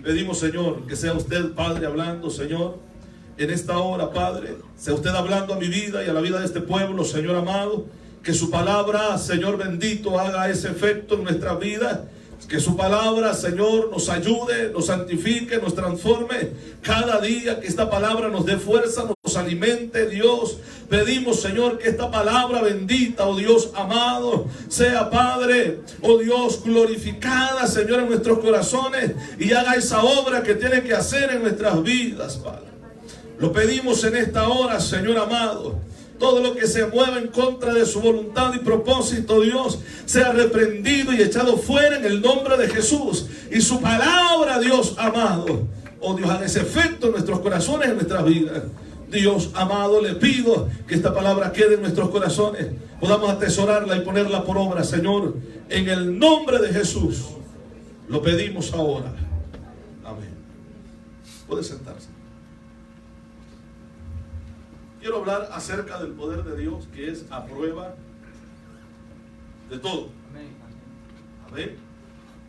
Pedimos, Señor, que sea usted, Padre, hablando, Señor, en esta hora, Padre. Sea usted hablando a mi vida y a la vida de este pueblo, Señor amado. Que su palabra, Señor bendito, haga ese efecto en nuestras vidas. Que su palabra, Señor, nos ayude, nos santifique, nos transforme cada día. Que esta palabra nos dé fuerza, nos alimente, Dios. Pedimos, Señor, que esta palabra bendita, oh Dios amado, sea, Padre, oh Dios, glorificada, Señor, en nuestros corazones y haga esa obra que tiene que hacer en nuestras vidas, Padre. Lo pedimos en esta hora, Señor amado. Todo lo que se mueva en contra de su voluntad y propósito, Dios, sea reprendido y echado fuera en el nombre de Jesús. Y su palabra, Dios amado, oh Dios, haga ese efecto en nuestros corazones, en nuestras vidas. Dios amado, le pido que esta palabra quede en nuestros corazones. Podamos atesorarla y ponerla por obra, Señor. En el nombre de Jesús. Lo pedimos ahora. Amén. Puede sentarse. Quiero hablar acerca del poder de Dios, que es a prueba de todo. Amén.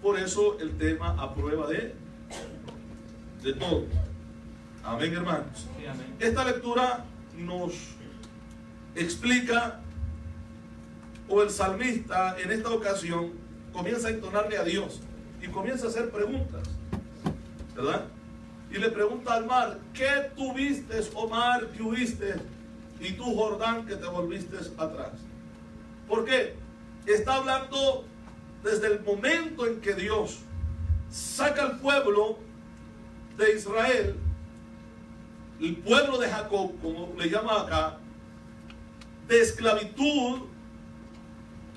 Por eso el tema a prueba de todo. Amén, hermanos. Sí, amén. Esta lectura nos explica, o el salmista en esta ocasión comienza a entonarle a Dios y comienza a hacer preguntas, ¿verdad? Y le pregunta al mar: ¿qué tuviste, oh mar, que huiste? Y tú, Jordán, que te volviste atrás. ¿Por qué? Está hablando desde el momento en que Dios saca al pueblo de Israel, el pueblo de Jacob, como le llama acá, de esclavitud,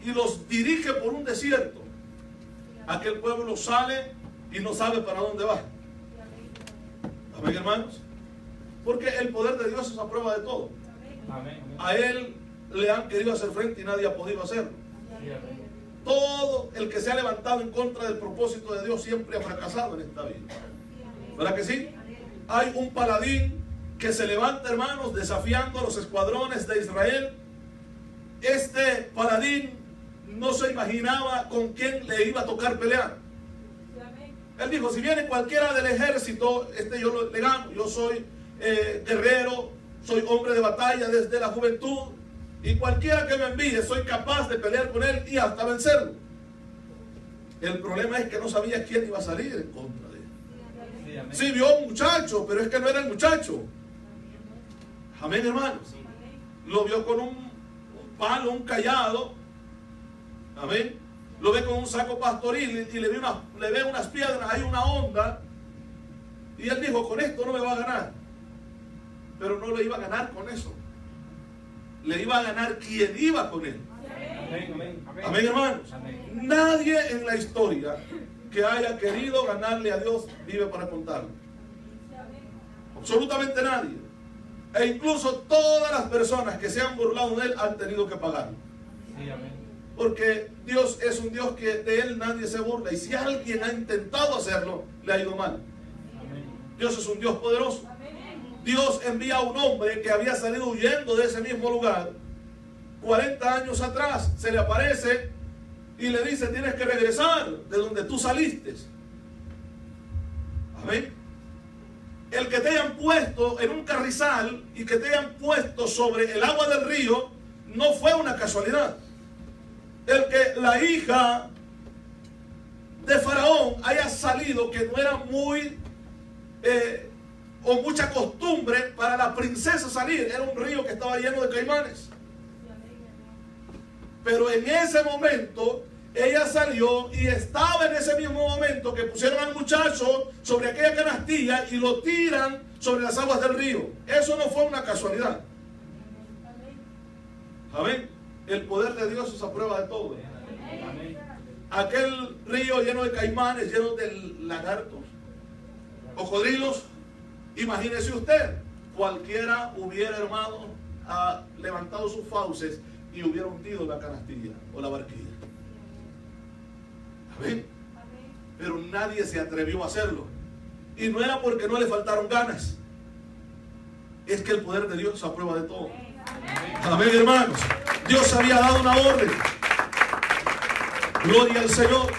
y los dirige por un desierto. Aquel pueblo sale y no sabe para dónde va. Amén, hermanos. Porque el poder de Dios es a prueba de todo. Amén. A Él le han querido hacer frente y nadie ha podido hacerlo. Sí, amén. Todo el que se ha levantado en contra del propósito de Dios siempre ha fracasado en esta vida. ¿Verdad que sí? Hay un paladín que se levanta, hermanos, desafiando a los escuadrones de Israel. Este paladín no se imaginaba con quién le iba a tocar pelear. Él dijo: si viene cualquiera del ejército, yo le gano. Yo soy guerrero, soy hombre de batalla desde la juventud, y cualquiera que me envíe, soy capaz de pelear con él y hasta vencerlo. El problema es que no sabía quién iba a salir en contra de él. Sí, vio a un muchacho, pero es que no era el muchacho. Amén, hermanos. Lo vio con un palo, un cayado. Amén. Lo ve con un saco pastoril y le ve unas piedras, hay una onda. Y él dijo: con esto no me va a ganar. Pero no le iba a ganar con eso. Le iba a ganar quien iba con él. Amén, amén, amén. Amén, hermanos. Amén. Nadie en la historia que haya querido ganarle a Dios vive para contarlo. Absolutamente nadie. E incluso todas las personas que se han burlado de él han tenido que pagarlo. Sí, amén. Porque Dios es un Dios que de él nadie se burla. Y si alguien ha intentado hacerlo, le ha ido mal. Amén. Dios es un Dios poderoso. Dios envía a un hombre que había salido huyendo de ese mismo lugar 40 años atrás. Se le aparece y le dice: tienes que regresar de donde tú saliste. Amén. El que te hayan puesto en un carrizal y que te hayan puesto sobre el agua del río no fue una casualidad. El que la hija de Faraón haya salido, que no era muy o mucha costumbre para la princesa salir, era un río que estaba lleno de caimanes. Pero en ese momento ella salió, y estaba en ese mismo momento que pusieron al muchacho sobre aquella canastilla y lo tiran sobre las aguas del río. Eso no fue una casualidad. Amén. El poder de Dios es a prueba de todo. Amén. Aquel río lleno de caimanes, lleno de lagartos, cocodrilos. Imagínese usted, cualquiera hubiera, hermano, levantado sus fauces y hubiera hundido la canastilla o la barquilla. Amén. Pero nadie se atrevió a hacerlo. Y no era porque no le faltaron ganas. Es que el poder de Dios es a prueba de todo. Amén, hermanos. Dios había dado una orden. Gloria al Señor.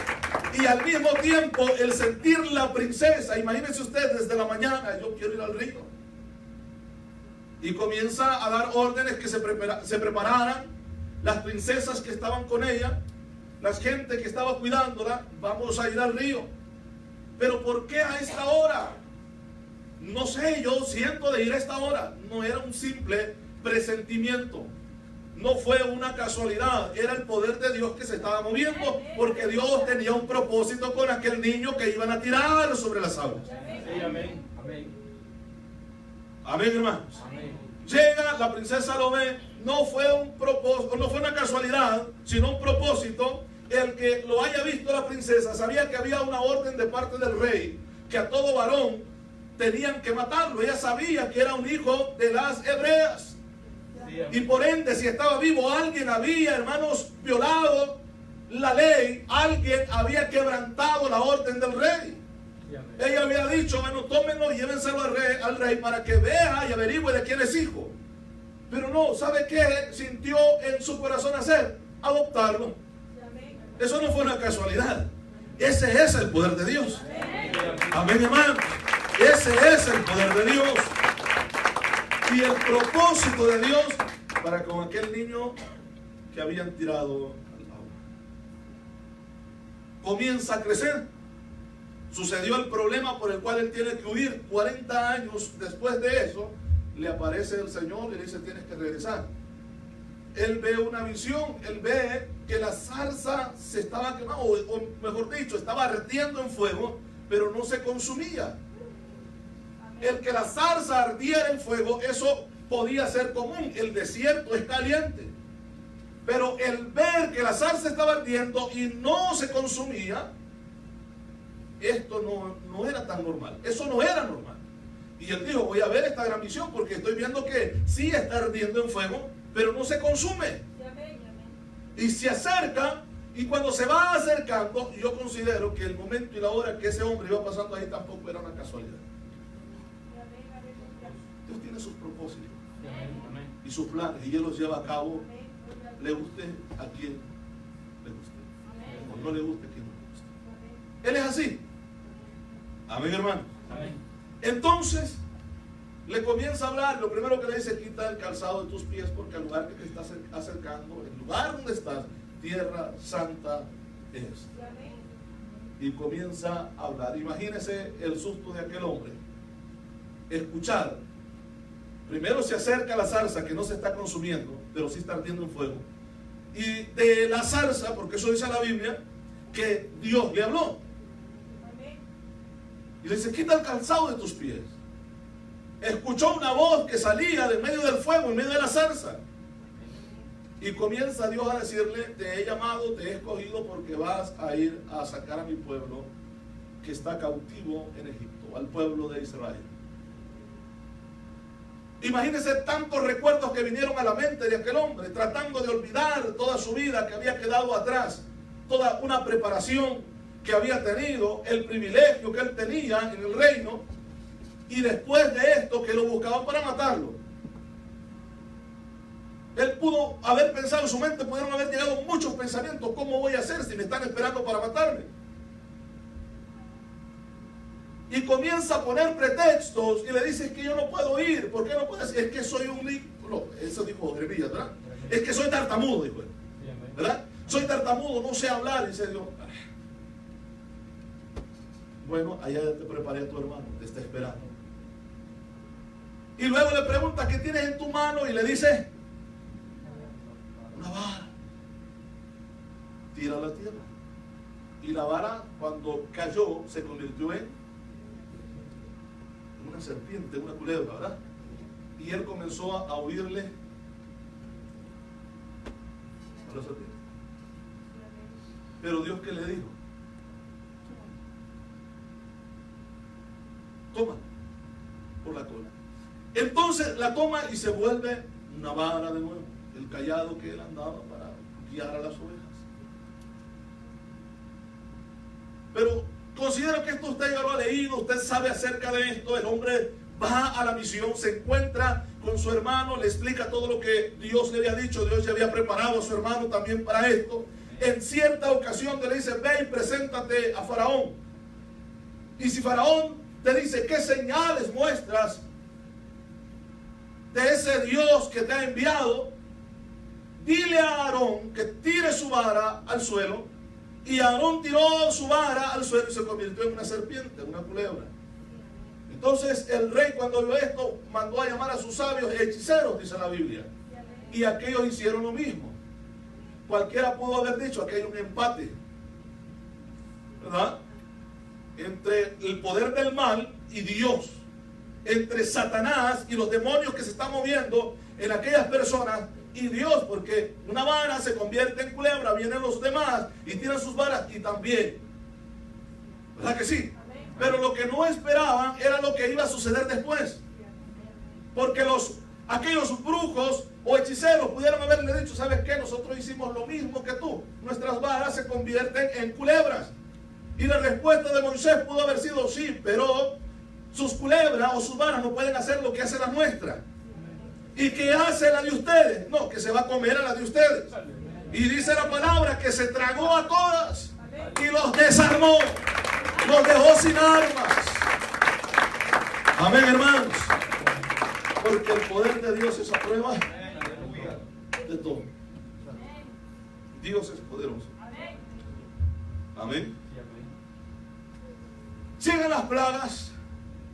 Y al mismo tiempo el sentir la princesa, imagínense usted desde la mañana, yo quiero ir al río. Y comienza a dar órdenes que se prepararan las princesas que estaban con ella, la gente que estaba cuidándola, vamos a ir al río. Pero ¿por qué a esta hora? No sé, yo siento de ir a esta hora. No era un simple presentimiento. No fue una casualidad. Era el poder de Dios que se estaba moviendo. Porque Dios tenía un propósito con aquel niño que iban a tirar sobre las aguas. Sí, amén. Amén. Amén, hermanos. Amén. Llega, la princesa lo ve. No fue un propósito, no fue una casualidad, sino un propósito. El que lo haya visto la princesa sabía que había una orden de parte del rey, que a todo varón tenían que matarlo. Ella sabía que era un hijo de las hebreas. Y por ende, si estaba vivo, alguien había, hermanos, violado la ley. Alguien había quebrantado la orden del rey. Ella había dicho, bueno, tómenlo y llévenselo al rey para que vea y averigüe de quién es hijo. Pero no, ¿sabe qué sintió en su corazón hacer? Adoptarlo. Eso no fue una casualidad. Ese es el poder de Dios. Amén, hermano. Ese es el poder de Dios. Y el propósito de Dios para con aquel niño que habían tirado al agua. Comienza a crecer. Sucedió el problema por el cual él tiene que huir. 40 años después de eso, le aparece el Señor y le dice, tienes que regresar. Él ve una visión, él ve que la zarza se estaba quemando, o mejor dicho, estaba ardiendo en fuego, pero no se consumía. El que la zarza ardiera en fuego, eso podía ser común. El desierto es caliente. Pero el ver que la zarza estaba ardiendo y no se consumía, esto no era tan normal. Eso no era normal. Y él dijo, voy a ver esta gran visión porque estoy viendo que sí está ardiendo en fuego, pero no se consume. Y se acerca, y cuando se va acercando, yo considero que el momento y la hora que ese hombre iba pasando ahí tampoco era una casualidad. Dios tiene sus propósitos y sus planes, y Él los lleva a cabo, le guste a quien le guste, o no le guste a quien no le guste. Él es así. Amén, hermano. Amén. Entonces le comienza a hablar. Lo primero que le dice, quita el calzado de tus pies, porque el lugar que te estás acercando, el lugar donde estás, tierra santa es. Y comienza a hablar. Imagínese el susto de aquel hombre. Escuchar. Primero se acerca a la zarza que no se está consumiendo, pero sí está ardiendo en fuego. Y de la zarza, porque eso dice la Biblia, que Dios le habló. Y le dice, quita el calzado de tus pies. Escuchó una voz que salía de medio del fuego, en medio de la zarza. Y comienza Dios a decirle, te he llamado, te he escogido porque vas a ir a sacar a mi pueblo que está cautivo en Egipto, al pueblo de Israel. Imagínense tantos recuerdos que vinieron a la mente de aquel hombre, tratando de olvidar toda su vida que había quedado atrás, toda una preparación que había tenido, el privilegio que él tenía en el reino, y después de esto que lo buscaban para matarlo. Él pudo haber pensado en su mente, pudieron haber llegado muchos pensamientos, ¿cómo voy a hacer si me están esperando para matarme? Y comienza a poner pretextos y le dice, es que yo no puedo ir. ¿Por qué no puedes? Es que soy un niño. No, eso dijo Jeremías, ¿verdad? Es que soy tartamudo, dijo él, ¿verdad? Soy tartamudo, no sé hablar. Y dice Dios, bueno, allá te preparé a tu hermano, te está esperando. Y luego le pregunta, ¿qué tienes en tu mano? Y le dice, una vara. Tira a la tierra. Y la vara, cuando cayó, se convirtió en una serpiente, una culebra, ¿verdad? Y él comenzó a huirle a la serpiente. Pero Dios, ¿qué le dijo? Toma por la cola. Entonces la toma y se vuelve una vara de nuevo, el cayado que él andaba para guiar a las ovejas. Pero considero que esto usted ya lo ha leído, usted sabe acerca de esto. El hombre va a la misión, se encuentra con su hermano, le explica todo lo que Dios le había dicho. Dios ya había preparado a su hermano también para esto. En cierta ocasión te le dice, ve y preséntate a Faraón. Y si Faraón te dice, ¿qué señales muestras de ese Dios que te ha enviado? Dile a Aarón que tire su vara al suelo. Y Aarón tiró su vara al suelo y se convirtió en una serpiente, una culebra. Entonces el rey, cuando vio esto, mandó a llamar a sus sabios y hechiceros, dice la Biblia. Y aquellos hicieron lo mismo. Cualquiera pudo haber dicho, aquí hay un empate, ¿verdad? Entre el poder del mal y Dios, entre Satanás y los demonios que se están moviendo en aquellas personas y Dios, porque una vara se convierte en culebra, vienen los demás y tiran sus varas y también, ¿verdad que sí? Pero lo que no esperaban era lo que iba a suceder después, porque aquellos brujos o hechiceros pudieron haberle dicho, ¿sabes qué? Nosotros hicimos lo mismo que tú, nuestras varas se convierten en culebras. Y la respuesta de Moisés pudo haber sido sí, pero sus culebras o sus varas no pueden hacer lo que hace la nuestra. ¿Y qué hace la de ustedes? No, que se va a comer a la de ustedes. Y dice la palabra que se tragó a todas y los desarmó, los dejó sin armas. Amén, hermanos. Porque el poder de Dios es a prueba de todo. Dios es poderoso. Amén. Siguen las plagas.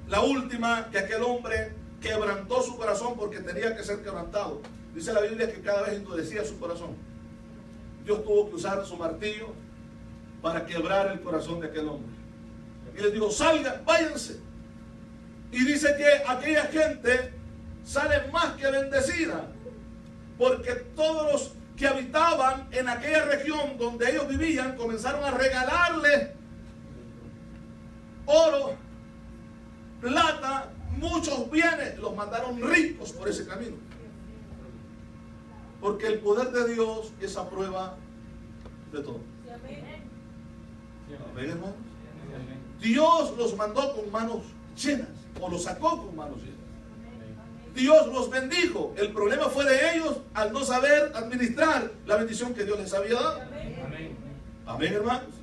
La última, que aquel hombre quebrantó su corazón porque tenía que ser quebrantado. Dice la Biblia que cada vez endurecía su corazón. Dios tuvo que usar su martillo para quebrar el corazón de aquel hombre. Y les dijo, salgan, váyanse. Y dice que aquella gente sale más que bendecida, porque todos los que habitaban en aquella región donde ellos vivían comenzaron a regalarle oro, plata, muchos bienes, los mandaron ricos por ese camino. Porque el poder de Dios es a prueba de todo. Amén, hermanos. Dios los mandó con manos llenas, o los sacó con manos llenas. Dios los bendijo. El problema fue de ellos al no saber administrar la bendición que Dios les había dado. Amén, hermanos.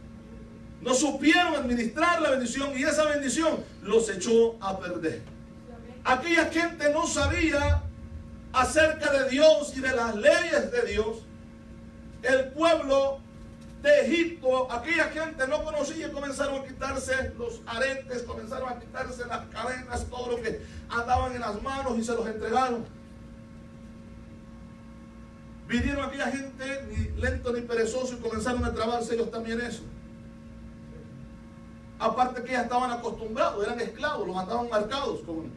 No supieron administrar la bendición y esa bendición los echó a perder. Aquella gente no sabía acerca de Dios y de las leyes de Dios. El pueblo de Egipto, aquella gente no conocía y comenzaron a quitarse los aretes, comenzaron a quitarse las cadenas, todo lo que andaban en las manos y se los entregaron. Vinieron aquella gente ni lento ni perezoso y comenzaron a trabarse ellos también eso. Aparte que ya estaban acostumbrados, eran esclavos, los andaban marcados con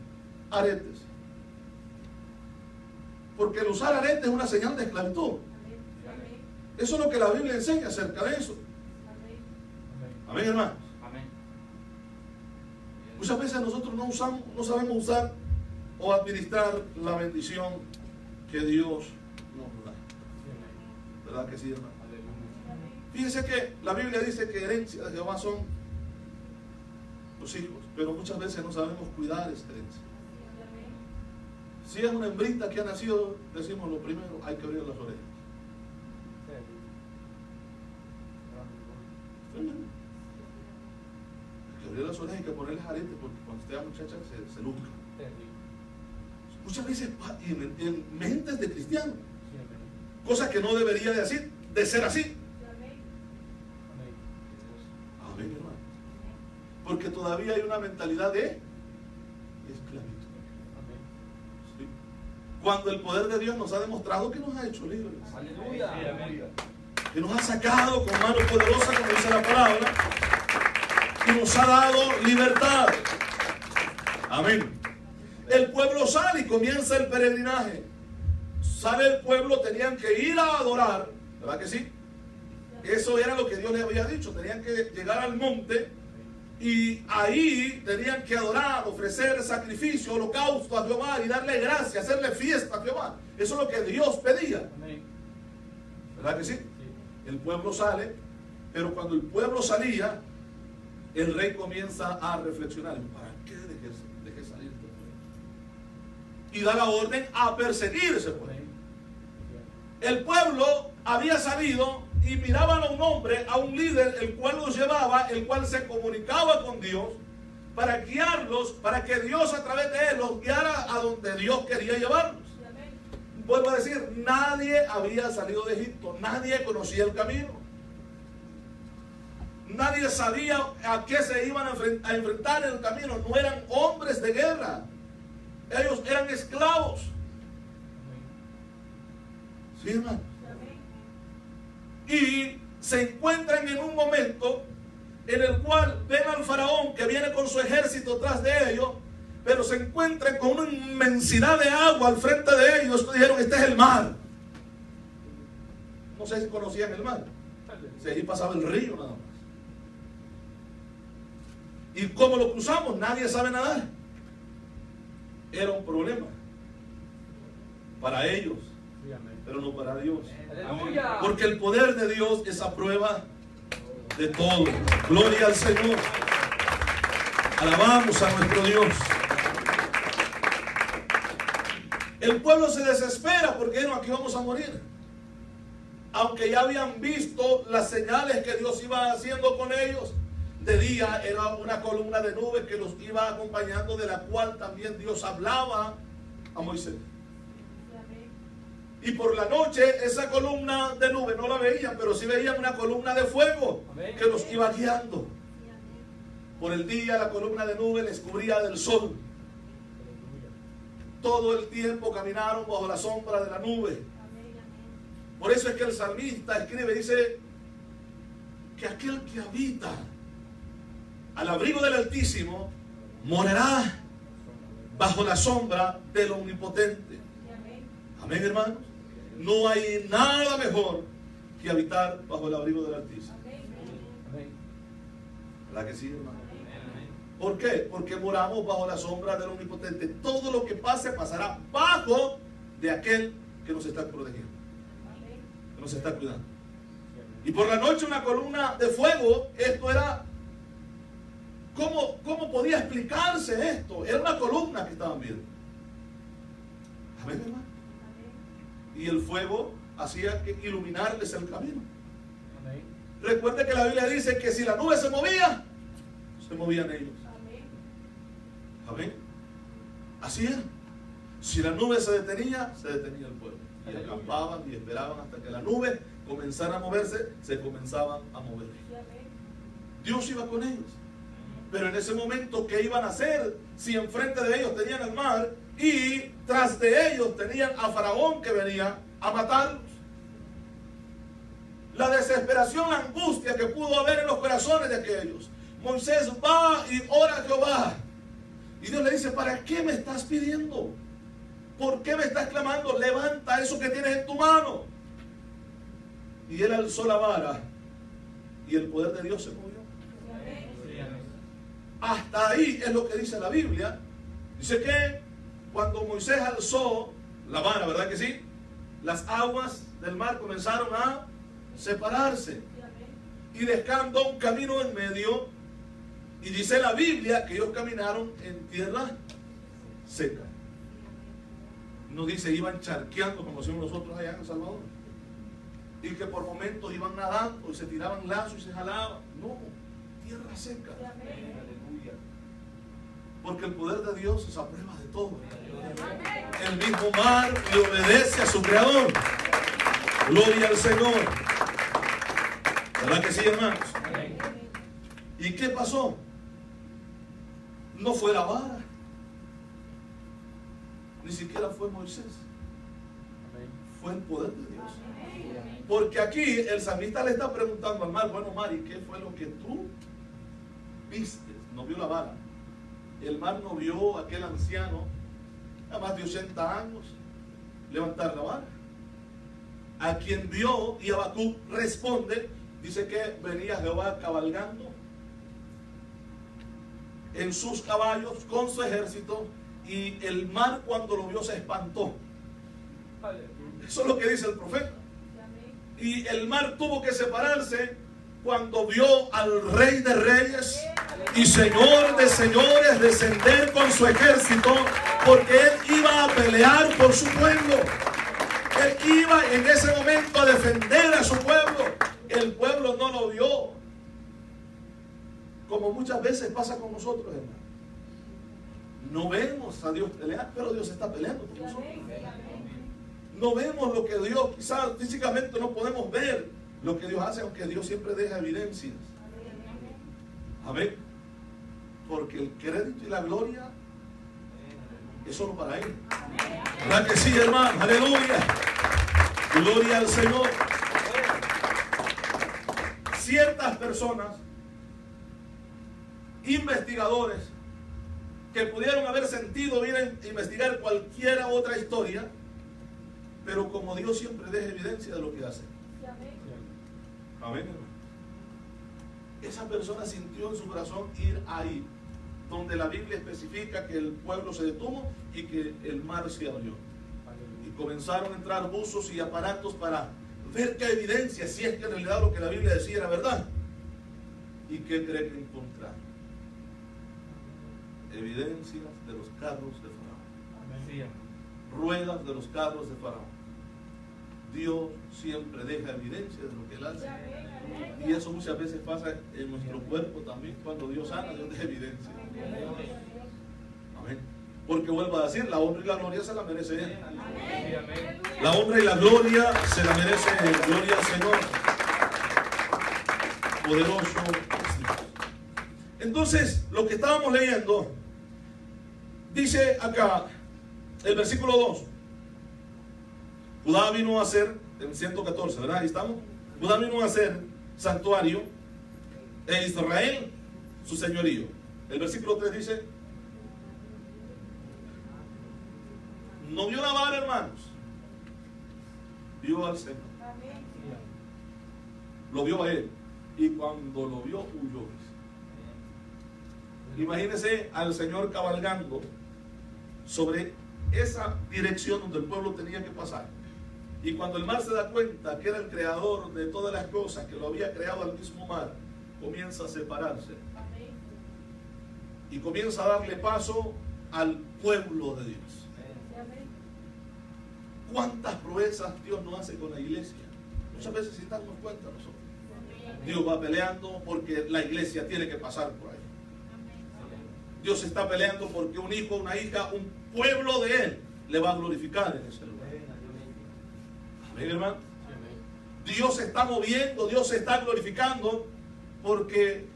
aretes. Porque el usar aretes es una señal de esclavitud. Eso es lo que la Biblia enseña acerca de eso. Amén, hermanos. Muchas veces nosotros no sabemos usar o administrar la bendición que Dios nos da. ¿Verdad que sí, hermano? Fíjense que la Biblia dice que herencia de Jehová son los hijos, pero muchas veces no sabemos cuidar esta herencia. Si es una hembrita que ha nacido, decimos lo primero, hay que abrir las orejas. Hay que abrir las orejas y que ponerles aretes, porque cuando esté la muchacha se luzca. Muchas veces en mentes de cristianos, cosas que no debería de ser así. Amén, hermano. Porque todavía hay una mentalidad de esclavitud. ¿Sí? Cuando el poder de Dios nos ha demostrado que nos ha hecho libres. Aleluya. Que nos ha sacado con mano poderosa, como dice la palabra, y nos ha dado libertad. Amén. El pueblo sale y comienza el peregrinaje. Sale el pueblo, tenían que ir a adorar, ¿verdad que sí? Eso era lo que Dios les había dicho. Tenían que llegar al monte y ahí tenían que adorar, ofrecer sacrificio, holocausto a Jehová y darle gracia, hacerle fiesta a Jehová. Eso es lo que Dios pedía. ¿Verdad que sí? El pueblo sale, pero cuando el pueblo salía, el rey comienza a reflexionar. ¿Para qué dejé salir este pueblo? Y da la orden a perseguir ese pueblo. El pueblo había salido y miraban a un hombre, a un líder, el cual los llevaba, el cual se comunicaba con Dios para guiarlos, para que Dios a través de él los guiara a donde Dios quería llevarlos. Vuelvo a decir, nadie había salido de Egipto, nadie conocía el camino, nadie sabía a qué se iban a enfrentar en el camino. No eran hombres de guerra, ellos eran esclavos. ¿Sí, hermano? Y se encuentran en un momento en el cual ven al faraón que viene con su ejército tras de ellos, pero se encuentran con una inmensidad de agua al frente de ellos. Dijeron, este es el mar. No sé si conocían el mar. Si allí pasaba el río nada más. ¿Y cómo lo cruzamos? Nadie sabe nadar. Era un problema para ellos, pero no para Dios. Aleluya. Porque el poder de Dios es a prueba de todo. Gloria al Señor. Alabamos a nuestro Dios. El pueblo se desespera porque no, aquí vamos a morir. Aunque ya habían visto las señales que Dios iba haciendo con ellos. De día era una columna de nubes que los iba acompañando, de la cual también Dios hablaba a Moisés. Y por la noche esa columna de nube no la veían, pero sí veían una columna de fuego que los iba guiando. Por el día la columna de nube les cubría del sol. Todo el tiempo caminaron bajo la sombra de la nube. Por eso es que el salmista escribe, dice que aquel que habita al abrigo del Altísimo morará bajo la sombra del Omnipotente. Amén, hermanos. No hay nada mejor que habitar bajo el abrigo del Altísimo. ¿Verdad que sí, hermano? ¿Por qué? Porque moramos bajo la sombra del Omnipotente. Todo lo que pase pasará bajo de aquel que nos está protegiendo, que nos está cuidando. Y por la noche una columna de fuego. Esto era... ¿Cómo podía explicarse esto? Era una columna que estaban viendo. Amén, hermano. Y el fuego hacía que iluminarles el camino. Amén. Recuerde que la Biblia dice que si la nube se movía, se movían ellos. Amén. Amén. Así era. Si la nube se detenía el pueblo. Y acampaban y esperaban hasta que la nube comenzara a moverse, se comenzaban a mover. Dios iba con ellos. Pero en ese momento, ¿qué iban a hacer si enfrente de ellos tenían el mar y tras de ellos tenían a Faraón que venía a matarlos? La desesperación, la angustia que pudo haber en los corazones de aquellos. Moisés va y ora a Jehová. Y Dios le dice, ¿para qué me estás pidiendo? ¿Por qué me estás clamando? Levanta eso que tienes en tu mano. Y él alzó la vara y el poder de Dios se movió. Hasta ahí es lo que dice la Biblia. Dice que cuando Moisés alzó la vara, ¿verdad que sí? Las aguas del mar comenzaron a separarse y dejando un camino en medio. Y dice la Biblia que ellos caminaron en tierra seca. No dice iban charqueando como decimos nosotros allá en El Salvador. Y que por momentos iban nadando y se tiraban lazos y se jalaban. No, tierra seca. Porque el poder de Dios es a prueba de todo. El mismo mar le obedece a su creador. Gloria al Señor. ¿Verdad que sí, hermanos? ¿Y qué pasó? No fue la vara. Ni siquiera fue Moisés. Fue el poder de Dios. Porque aquí el salmista le está preguntando al mar, bueno, mar, ¿y qué fue lo que tú viste? No vio la vara. El mar no vio a aquel anciano a más de 80 años levantar la vara. A quien vio, y Habacuc responde, dice que venía Jehová cabalgando en sus caballos con su ejército, y el mar cuando lo vio se espantó. Eso es lo que dice el profeta. Y el mar tuvo que separarse cuando vio al Rey de Reyes y Señor de Señores descender con su ejército, porque él iba a pelear por su pueblo. Él iba en ese momento a defender a su pueblo. El pueblo no lo vio, como muchas veces pasa con nosotros, hermano. No vemos a Dios pelear, pero Dios está peleando por nosotros. No vemos lo que Dios, quizás físicamente no podemos ver lo que Dios hace, aunque Dios siempre deja evidencias. Amén. Porque el crédito y la gloria es solo para Él. ¿Verdad que sí, hermano? Aleluya. Gloria al Señor. Ciertas personas, investigadores, que pudieron haber sentido bien a investigar cualquier otra historia, pero como Dios siempre deja evidencia de lo que hace. Amén, hermano. Esa persona sintió en su corazón ir ahí, donde la Biblia especifica que el pueblo se detuvo y que el mar se abrió. Y comenzaron a entrar buzos y aparatos para ver qué evidencia, si es que en realidad lo que la Biblia decía era verdad. ¿Y qué cree que encontraron? Evidencias de los carros de Faraón. Ruedas de los carros de Faraón. Dios siempre deja evidencia de lo que Él hace. Y eso muchas veces pasa en nuestro cuerpo también. Cuando Dios sana, Dios deja evidencia. Amén. Porque vuelvo a decir, la honra y la gloria se la merece Él. La honra y la gloria se la merece Él. Gloria al Señor. Poderoso. Entonces, lo que estábamos leyendo, dice acá, el versículo 2. Judá vino a ser, en 114, ¿verdad? Ahí estamos. Judá vino a ser santuario e Israel su señorío. El versículo 3 dice, no vio la vara, hermanos, vio al Señor. Lo vio a Él. Y cuando lo vio, huyó. Imagínense al Señor cabalgando sobre esa dirección donde el pueblo tenía que pasar. Y cuando el mar se da cuenta que era el creador de todas las cosas, que lo había creado al mismo mar, comienza a separarse. Y comienza a darle paso al pueblo de Dios. ¿Cuántas proezas Dios no hace con la iglesia? Muchas veces sin darnos cuenta nosotros. Dios va peleando porque la iglesia tiene que pasar por ahí. Dios está peleando porque un hijo, una hija, un pueblo de Él le va a glorificar en ese lugar. Amén, hermano. Dios se está moviendo, Dios se está glorificando porque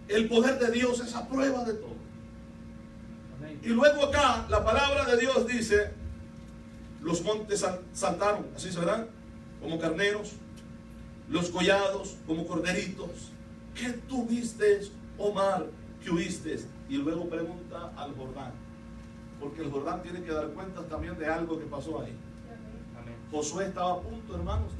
el poder de Dios es a prueba de todo. Y luego acá la palabra de Dios dice, los montes saltaron, así se verán, como carneros, los collados como corderitos. ¿Qué tuviste, oh mar, que huiste? Y luego pregunta al Jordán, porque el Jordán tiene que dar cuentas también de algo que pasó ahí. Amén. Josué estaba a punto, hermanos,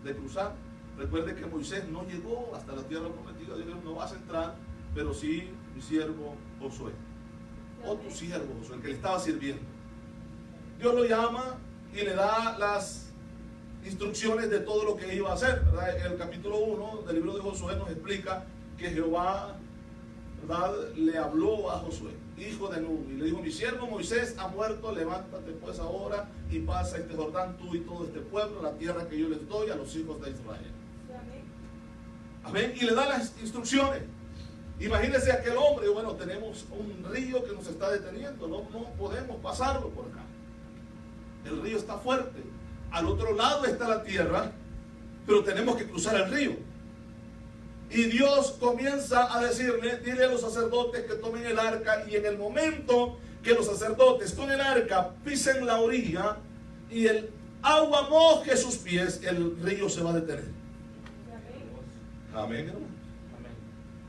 de cruzar. Recuerde que Moisés no llegó hasta la tierra prometida. Dios, no vas a entrar, pero sí mi siervo Josué, o tu siervo Josué, el que le estaba sirviendo. Dios lo llama y le da las instrucciones de todo lo que iba a hacer, ¿verdad? En el capítulo 1 del libro de Josué nos explica que Jehová, ¿verdad?, le habló a Josué, hijo de Nun, y le dijo, mi siervo Moisés ha muerto, levántate pues ahora y pasa este Jordán, tú y todo este pueblo, la tierra que yo les doy a los hijos de Israel. Amén. Y le da las instrucciones. Imagínense aquel hombre, bueno, tenemos un río que nos está deteniendo, no podemos pasarlo por acá. El río está fuerte. Al otro lado está la tierra, pero tenemos que cruzar el río. Y Dios comienza a decirle, dile a los sacerdotes que tomen el arca, y en el momento que los sacerdotes con el arca pisen la orilla y el agua moje sus pies, el río se va a detener. Amén, hermano.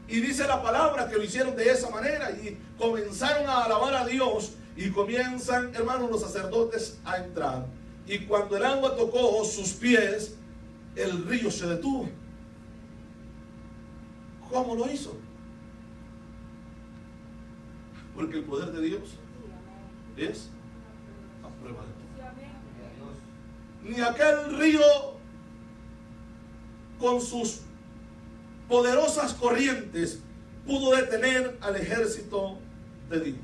Y dice la palabra que lo hicieron de esa manera y comenzaron a alabar a Dios y comienzan, hermanos, los sacerdotes a entrar. Y cuando el agua tocó sus pies, el río se detuvo. ¿Cómo lo hizo? Porque el poder de Dios es a prueba de todo. Ni aquel río con sus poderosas corrientes pudo detener al ejército de Dios,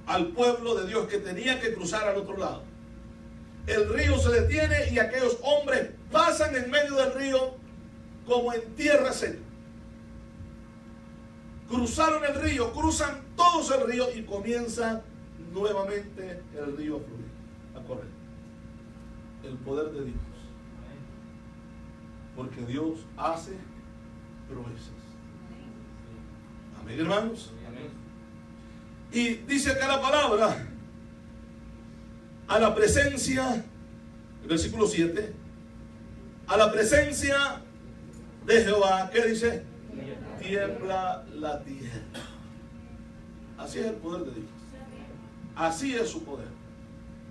al pueblo de Dios que tenía que cruzar al otro lado. el río se detiene y aquellos hombres pasan en medio del río como en tierra seca. Cruzaron el río, cruzan todos el río y comienza nuevamente el río a fluir, a correr. El poder de Dios. Porque Dios hace proezas. Amén, hermanos. Amén. Y dice acá la palabra, a la presencia, el versículo 7, a la presencia de Jehová, ¿qué dice? Tiembla la tierra. Así es el poder de Dios. Así es su poder.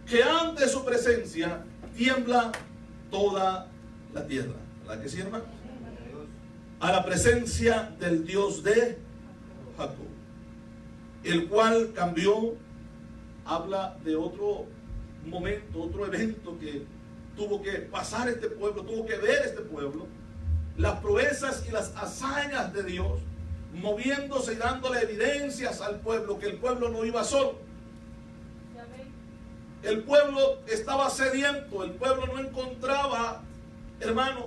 Que ante su presencia tiembla toda la tierra. ¿Verdad que sí, hermano? A la presencia del Dios de Jacob, el cual cambió, habla de otro momento, otro evento que tuvo que pasar este pueblo, tuvo que ver este pueblo, las proezas y las hazañas de Dios, moviéndose y dándole evidencias al pueblo, que el pueblo no iba solo. El pueblo estaba sediento, el pueblo no encontraba, hermanos,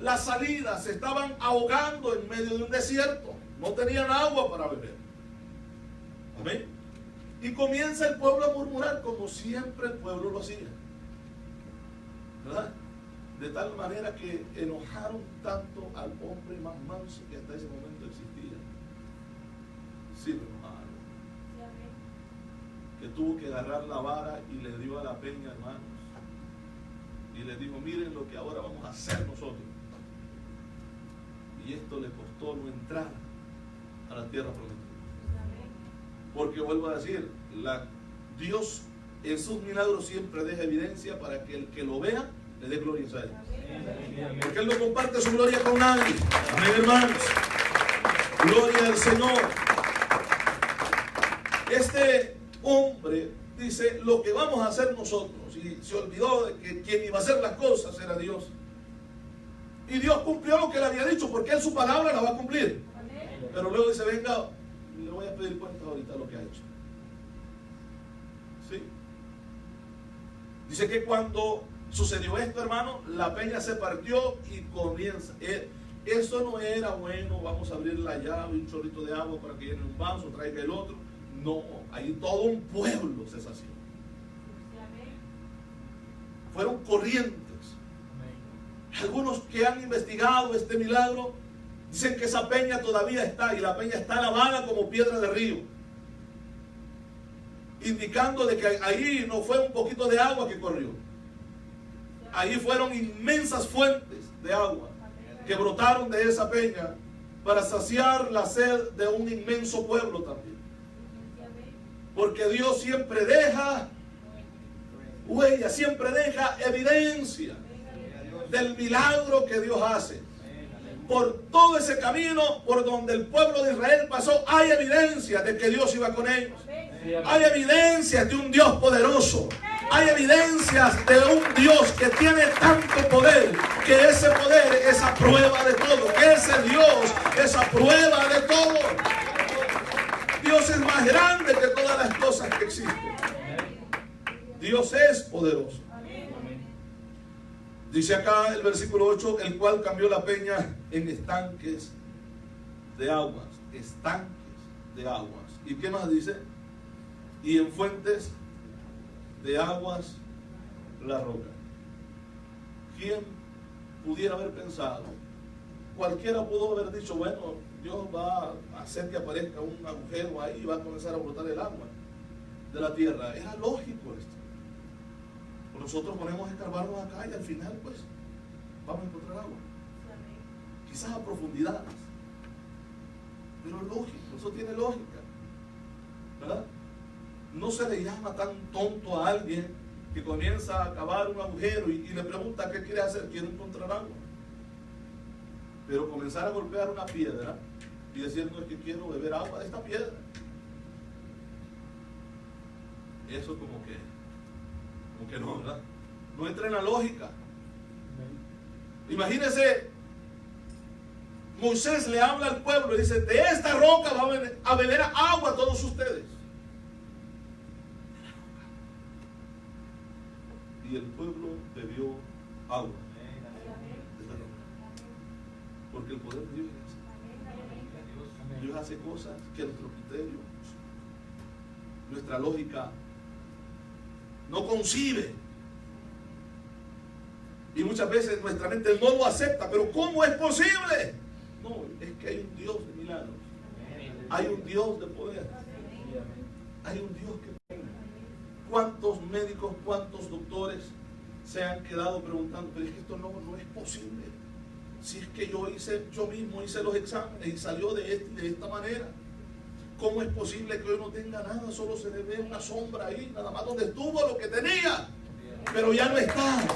la salida, se estaban ahogando en medio de un desierto, no tenían agua para beber. Amén. Y comienza el pueblo a murmurar como siempre el pueblo lo hacía, ¿verdad? De tal manera que enojaron tanto al hombre más manso que hasta ese momento existía. Sí, lo enojaron. Que tuvo que agarrar la vara y le dio a la peña, hermanos. Y le dijo, miren lo que ahora vamos a hacer nosotros. Y esto le costó no entrar a la tierra prometida. Porque vuelvo a decir, Dios en sus milagros siempre deja evidencia para que el que lo vea le dé gloria a él. Porque Él no comparte su gloria con nadie. Amén, hermanos. Gloria al Señor. Este hombre dice, lo que vamos a hacer nosotros, y se olvidó de que quien iba a hacer las cosas era Dios. Y Dios cumplió lo que le había dicho, porque Él su palabra la va a cumplir. Pero luego dice, venga, le voy a pedir cuenta ahorita de lo que ha hecho. ¿Sí? Dice que cuando sucedió esto, hermano, la peña se partió y comienza. Eso no era bueno, vamos a abrir la llave, un chorrito de agua para que llene un vaso, traiga el otro. No, ahí todo un pueblo se sació. Fueron corrientes. Algunos que han investigado este milagro dicen que esa peña todavía está, y la peña está lavada como piedra de río, indicando de que ahí no fue un poquito de agua que corrió. Ahí fueron inmensas fuentes de agua que brotaron de esa peña para saciar la sed de un inmenso pueblo también. Porque Dios siempre deja huella, siempre deja evidencia del milagro que Dios hace. Por todo ese camino por donde el pueblo de Israel pasó, hay evidencia de que Dios iba con ellos. Hay evidencias de un Dios poderoso. Hay evidencias de un Dios que tiene tanto poder, que ese poder es a prueba de todo, que ese Dios es a prueba de todo. Dios es más grande que todas las cosas que existen. Dios es poderoso. Dice acá el versículo 8, el cual cambió la peña en estanques de aguas. Estanques de aguas. ¿Y qué más dice? Y en fuentes de aguas la roca. ¿Quién pudiera haber pensado? Cualquiera pudo haber dicho, bueno, Dios va a hacer que aparezca un agujero ahí y va a comenzar a brotar el agua de la tierra. Era lógico esto. Nosotros ponemos a escarbarnos acá y al final pues vamos a encontrar agua. Quizás a profundidades. Pero es lógico, eso tiene lógica. ¿Verdad? No se le llama tan tonto a alguien que comienza a cavar un agujero y le pregunta qué quiere hacer, quiere encontrar agua. Pero comenzar a golpear una piedra y decir, no, es que quiero beber agua de esta piedra. Eso como que no, ¿verdad? No entra en la lógica. Imagínense, Moisés le habla al pueblo y dice, de esta roca van a beber agua todos ustedes. y el pueblo bebió agua. Porque el poder de Dios es así. Dios hace cosas que nuestro criterio, nuestra lógica no concibe. Y muchas veces nuestra mente no lo acepta. Pero ¿cómo es posible? No, es que hay un Dios de milagros. Hay un Dios de poder. Hay un Dios que... ¿Cuántos médicos, cuántos doctores se han quedado preguntando, pero es que esto no es posible? Si es que yo mismo hice los exámenes y salió de esta manera. ¿Cómo es posible que hoy no tenga nada? Solo se le ve una sombra ahí, nada más donde estuvo lo que tenía. Pero ya no está.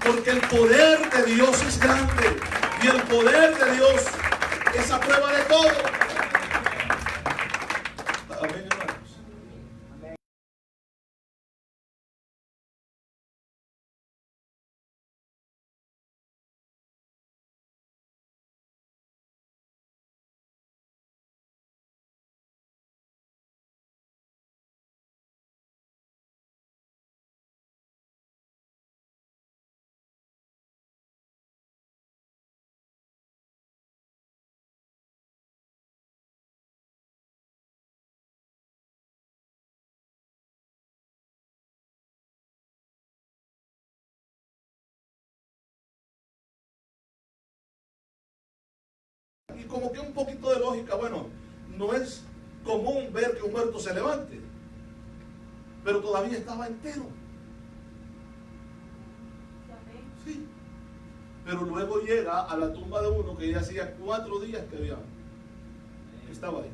Porque el poder de Dios es grande. Y el poder de Dios es a prueba de todo. Amén, hermanos. Y como que un poquito de lógica, bueno, no es común ver que un muerto se levante, pero todavía estaba entero. Sí. Pero luego llega a la tumba de uno que ya hacía 4 días que estaba ahí.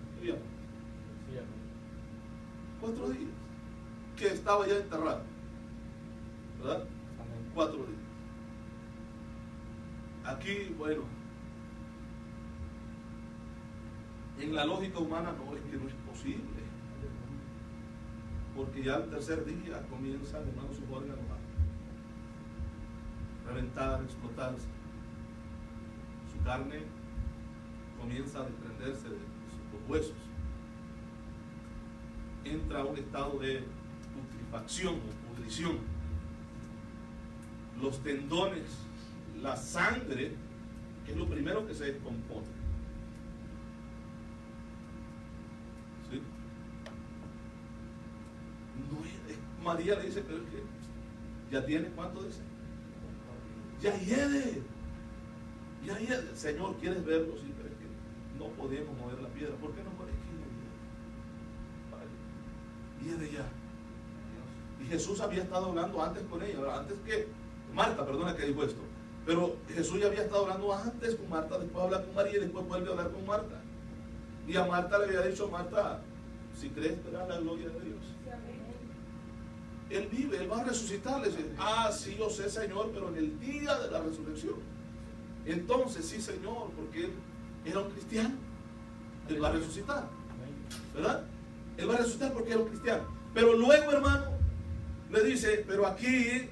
4 días que estaba ya enterrado, ¿verdad? 4 días. Aquí, bueno, en la lógica humana no, es que no es posible. Porque ya al tercer día comienzan, hermanos, sus órganos a reventar, a explotarse. Su carne comienza a desprenderse de sus huesos. Entra a un estado de putrefacción o pudrición. Los tendones, la sangre, que es lo primero que se descompone. ¿Sí? María le dice, pero es que ya tiene, ¿cuánto dice? Ya hiede. Señor, ¿quieres verlo? Sí, pero es que no podemos mover la piedra. ¿Por qué no puedes hiede ya? Y Jesús había estado hablando antes con ella, antes que Marta, perdona que dijo esto, pero Jesús ya había estado hablando antes con Marta, después habla con María y después vuelve a hablar con Marta. Y a Marta le había dicho, Marta, si crees verás la gloria de Dios. Él vive, Él va a resucitar. Le dice, sí, yo sé, Señor, pero en el día de la resurrección. Entonces, sí, Señor, porque Él era un cristiano. Él va a resucitar, ¿verdad? Él va a resucitar porque era un cristiano. Pero luego, hermano, le dice, pero aquí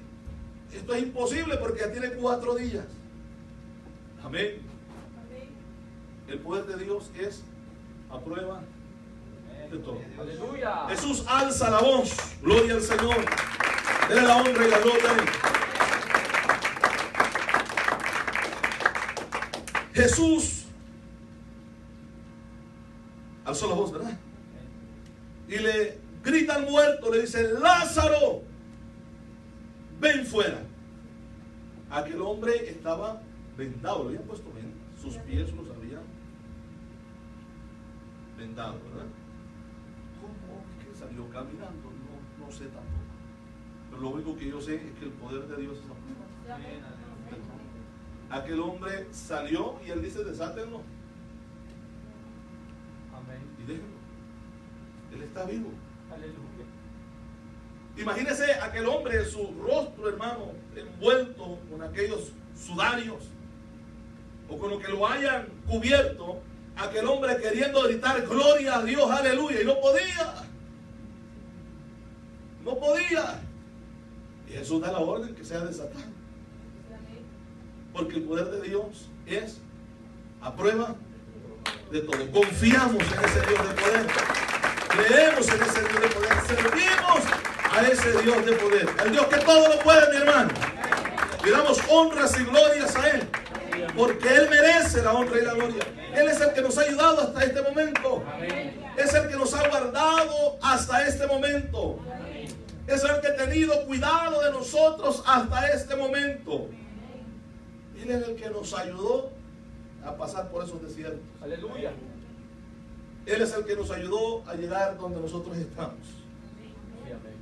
esto es imposible porque ya tiene 4 días. Amén. El poder de Dios es a prueba de todo. Aleluya. Jesús alza la voz. Gloria al Señor. Dele la honra y la gloria a Él. Jesús alzó la voz, ¿verdad? Y le grita al muerto, le dice, Lázaro, ven fuera. Aquel hombre estaba vendado, le habían puesto vendas, sus pies los habían vendado, ¿verdad? ¿Cómo es que salió caminando? No sé tampoco. Pero lo único que yo sé es que el poder de Dios es amor. Aquel hombre salió y él dice, desátenlo. Amén. Y déjenlo. Él está vivo. Aleluya. Imagínese aquel hombre, su rostro, hermano, envuelto con aquellos sudarios o con lo que lo hayan cubierto, aquel hombre queriendo gritar gloria a Dios, aleluya, y no podía. No podía. Y Jesús da la orden que sea desatado. Porque el poder de Dios es a prueba de todo. Confiamos en ese Dios de poder. Creemos en ese Dios de poder. Servimos a ese Dios de poder, al Dios que todo lo puede, mi hermano. Le damos honras y glorias a Él, porque Él merece la honra y la gloria. Él es el que nos ha ayudado hasta este momento. Es el que nos ha guardado hasta este momento. Es el que ha tenido cuidado de nosotros hasta este momento. Él es el que nos ayudó a pasar por esos desiertos. Aleluya. Él es el que nos ayudó a llegar donde nosotros estamos. Sí, amén.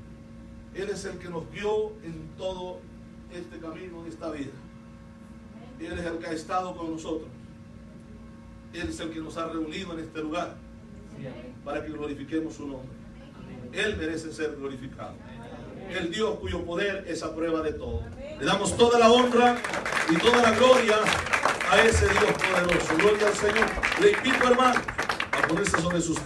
Él es el que nos guió en todo este camino de esta vida. Él es el que ha estado con nosotros. Él es el que nos ha reunido en este lugar Sí, amén. para que glorifiquemos su nombre. Amén. Él merece ser glorificado. El Dios cuyo poder es a prueba de todo. Le damos toda la honra y toda la gloria a ese Dios poderoso. Gloria al Señor. Le invito, hermano, a ponerse sobre sus